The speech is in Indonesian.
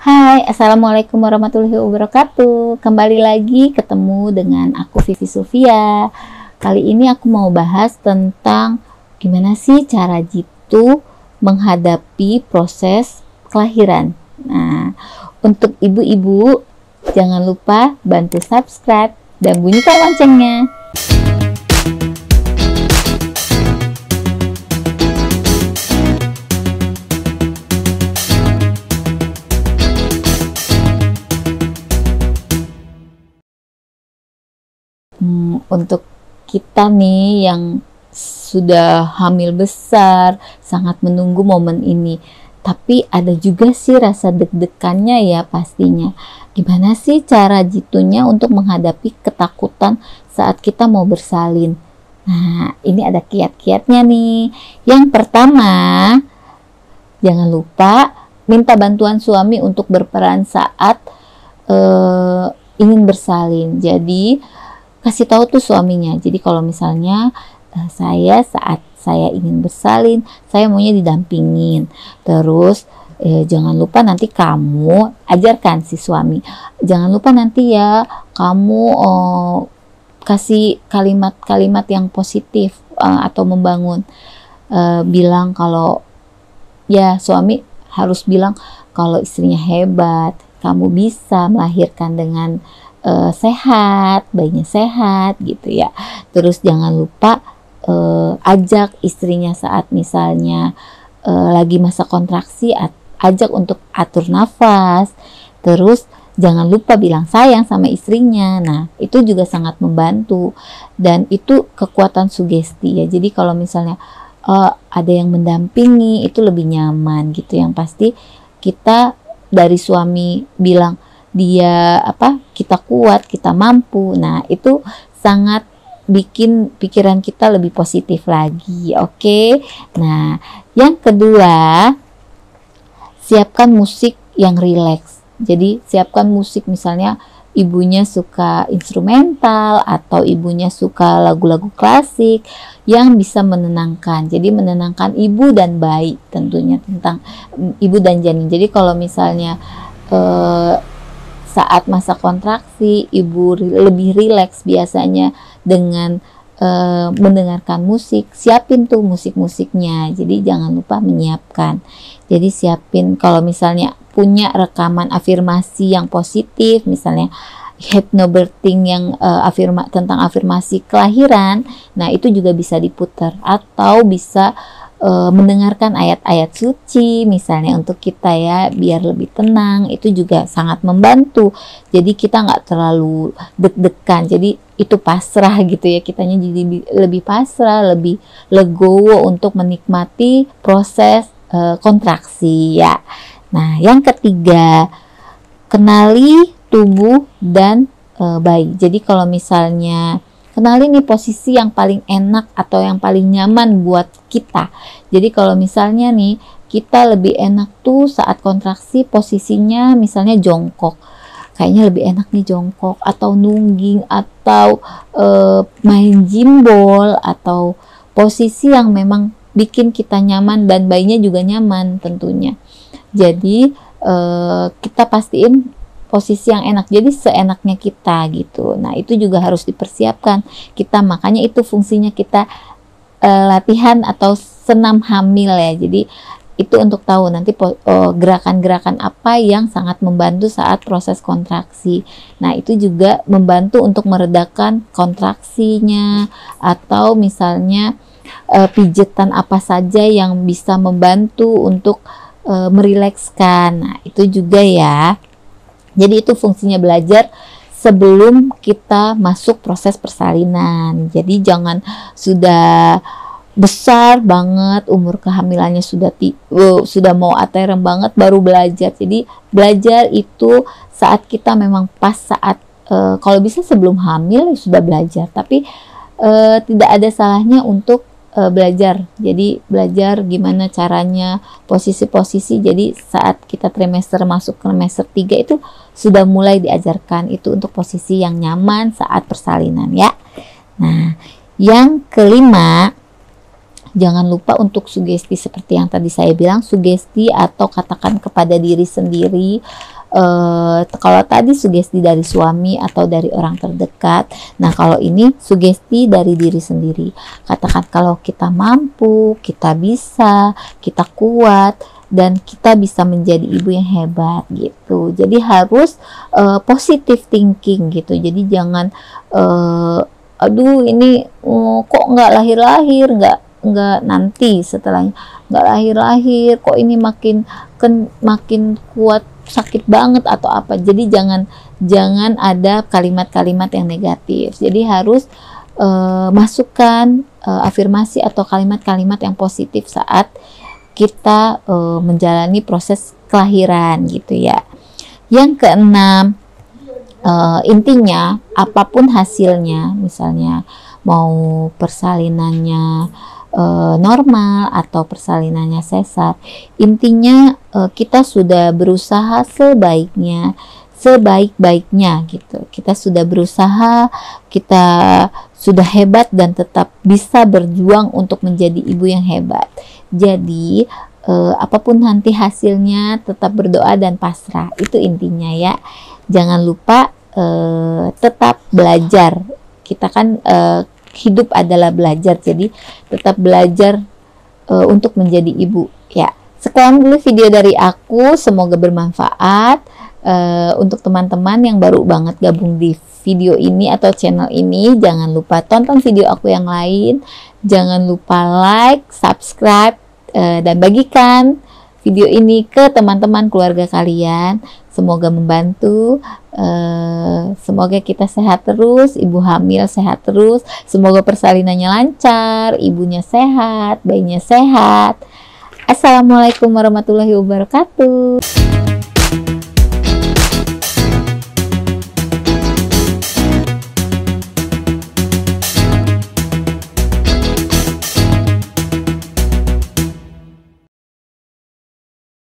Hai, Assalamualaikum warahmatullahi wabarakatuh. Kembali lagi ketemu dengan aku Vivi Sofia. Kali ini aku mau bahas tentang gimana sih cara Jitu menghadapi proses kelahiran. Nah, untuk ibu-ibu jangan lupa bantu subscribe dan bunyikan loncengnya. Untuk kita nih yang sudah hamil besar, sangat menunggu momen ini. Tapi ada juga sih rasa deg-degannya ya pastinya. Gimana sih cara Jitunya untuk menghadapi ketakutan saat kita mau bersalin? Nah, ini ada kiat-kiatnya nih. Yang pertama, jangan lupa minta bantuan suami untuk berperan saat ingin bersalin. Jadi kasih tahu tuh suaminya. Jadi kalau misalnya saat saya ingin bersalin, saya maunya didampingin. Terus jangan lupa nanti kamu ajarkan si suami. Jangan lupa nanti ya kamu kasih kalimat-kalimat yang positif atau membangun. Bilang kalau ya suami harus bilang kalau istrinya hebat, kamu bisa melahirkan dengan sehat, bayinya sehat gitu ya. Terus jangan lupa ajak istrinya saat misalnya lagi masa kontraksi, ajak untuk atur nafas. Terus jangan lupa bilang sayang sama istrinya. Nah, itu juga sangat membantu dan itu kekuatan sugesti ya. Jadi kalau misalnya ada yang mendampingi itu lebih nyaman gitu. Yang pasti kita dari suami bilang dia kita kuat, kita mampu. Nah, itu sangat bikin pikiran kita lebih positif lagi. Oke. Nah, yang kedua, siapkan musik yang rileks. Jadi, siapkan musik misalnya ibunya suka instrumental atau ibunya suka lagu-lagu klasik yang bisa menenangkan. Jadi, menenangkan ibu dan bayi tentunya, tentang ibu dan janin. Jadi, kalau misalnya saat masa kontraksi, ibu lebih rileks biasanya dengan mendengarkan musik. Siapin tuh musik-musiknya. Jadi jangan lupa menyiapkan. Jadi siapin kalau misalnya punya rekaman afirmasi yang positif, misalnya hypnobirthing yang tentang afirmasi kelahiran. Nah, itu juga bisa diputar atau bisa mendengarkan ayat-ayat suci misalnya untuk kita ya, biar lebih tenang. Itu juga sangat membantu. Jadi kita nggak terlalu deg-degan, jadi itu pasrah gitu ya, kitanya jadi lebih pasrah, lebih legowo untuk menikmati proses kontraksi ya. Nah, yang ketiga, kenali tubuh dan bayi. Jadi kalau misalnya kenali nih posisi yang paling enak atau yang paling nyaman buat kita. Jadi kalau misalnya nih kita lebih enak tuh saat kontraksi posisinya misalnya jongkok. Kayaknya lebih enak nih jongkok atau nungging atau main jimbol atau posisi yang memang bikin kita nyaman dan bayinya juga nyaman tentunya. Jadi kita pastiin posisi yang enak, jadi seenaknya kita gitu. Nah, itu juga harus dipersiapkan kita, makanya itu fungsinya kita latihan atau senam hamil ya. Jadi itu untuk tahu nanti gerakan-gerakan apa yang sangat membantu saat proses kontraksi. Nah, itu juga membantu untuk meredakan kontraksinya, atau misalnya pijetan apa saja yang bisa membantu untuk merilekskan. Nah, itu juga ya. Jadi itu fungsinya belajar sebelum kita masuk proses persalinan. Jadi jangan sudah besar banget, umur kehamilannya sudah mau aterem banget baru belajar. Jadi belajar itu saat kita memang pas saat kalau bisa sebelum hamil ya sudah belajar. Tapi tidak ada salahnya untuk belajar. Jadi belajar gimana caranya, posisi-posisi. Jadi saat kita trimester masuk ke trimester 3 itu sudah mulai diajarkan itu untuk posisi yang nyaman saat persalinan ya. Nah, yang kelima, jangan lupa untuk sugesti seperti yang tadi saya bilang, sugesti atau katakan kepada diri sendiri. Kalau tadi sugesti dari suami atau dari orang terdekat, nah kalau ini sugesti dari diri sendiri. Katakan kalau kita mampu, kita bisa, kita kuat, dan kita bisa menjadi ibu yang hebat gitu. Jadi harus positive thinking gitu. Jadi jangan aduh ini kok nggak lahir-lahir, nggak nanti setelahnya nggak lahir-lahir, kok ini makin kuat, sakit banget atau apa. Jadi jangan ada kalimat-kalimat yang negatif. Jadi harus masukkan afirmasi atau kalimat-kalimat yang positif saat kita menjalani proses kelahiran gitu ya. Yang keenam, intinya apapun hasilnya, misalnya mau persalinannya normal atau persalinannya sesar, intinya kita sudah berusaha sebaik-baiknya gitu. Kita sudah berusaha, kita sudah hebat dan tetap bisa berjuang untuk menjadi ibu yang hebat. Jadi apapun nanti hasilnya, tetap berdoa dan pasrah, itu intinya ya. Jangan lupa tetap belajar. Kita kan hidup adalah belajar, jadi tetap belajar untuk menjadi ibu ya. Sekian dulu video dari aku, semoga bermanfaat untuk teman-teman yang baru banget gabung di video ini atau channel ini. Jangan lupa tonton video aku yang lain, jangan lupa like, subscribe, dan bagikan video ini ke teman-teman keluarga kalian. Semoga membantu, semoga kita sehat terus, ibu hamil sehat terus, semoga persalinannya lancar, ibunya sehat, bayinya sehat. Assalamualaikum warahmatullahi wabarakatuh.